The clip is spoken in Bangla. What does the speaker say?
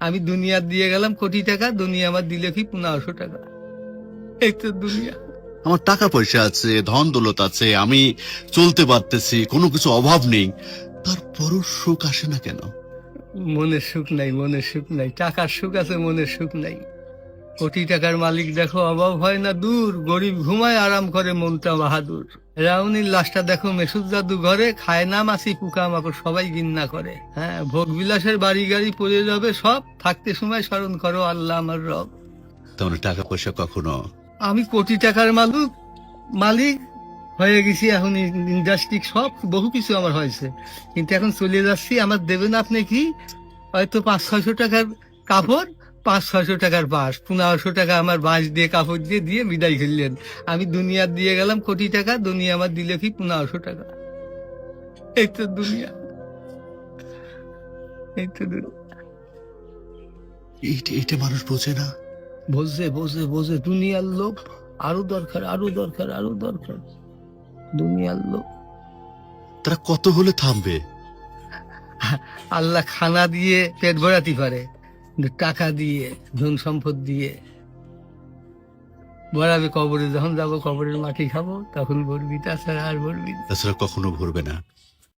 আমি দুনিয়া দিয়ে গেলাম কোটি টাকা, দুনিয়া আমার দিলে কি 1500 টাকা। এই তো দুনিয়া। আমার টাকা পয়সা আছে, ধন দৌলত আছে, আমি চলতে পারতেছি, কোনো কিছু অভাব নেই, তারপরও সুখ আসে না কেন? মনের সুখ নাই, মনের সুখ নাই। টাকার সুখ আছে, মনের সুখ নাই। কোটি টাকার মালিক দেখো অভাব হয় না দূর, গরিব ঘুমায় আরাম করে মনটা বাহাদুর। রাউনির লাশটা দেখো মেসুদ জাদু ঘরে, খায় না মাছি পোকা মাকড় সবাই ঘৃণা করে। হ্যাঁ, ভোগ বিলাসের বাড়ি গাড়ি পড়ে যাবে সব, থাকতে সময় স্মরণ করো আল্লাহ আমার রব। তেমন টাকা পয়সা কখনো আমি কোটি টাকার মালিক হয়ে গেছি, এখন ইন্ডাস্ট্রি সব বহু কিছু আমার হয়েছে, কিন্তু এখন চলে যাচ্ছি। আমার দেবেন আপনি কি? হয়তো 500-600 টাকার কাপড়, 500-600 টাকার বাঁশ, 1500 টাকা আমার বাঁশ দিয়ে কাপড় দিয়ে দিয়ে বিদায় করলেন। আমি দুনিয়া দিয়ে গেলাম কোটি টাকা, দুনিয়া আমার দিলে কি 1500 টাকা। এই তো দুনিয়া, এই তো দুনিয়া। এইটা মানুষ বোঝে না। বোঝে বোঝে বোঝে, দুনিয়ার লোভ আরো দরকার, আরো দরকার, আরো দরকার। দুনিয়ার লোভ। তারা কত হলে থামবে? আল্লাহ খানা দিয়ে পেট ভরাতে পারে, কিন্তু টাকা দিয়ে, ধন সম্পদ দিয়ে ভরাবে কবরে। যখন যাবো কবরের মাটি খাবো তখন ভরবি, তাছাড়া আর ভরবি না। তাছাড়া কখনো ভরবে না।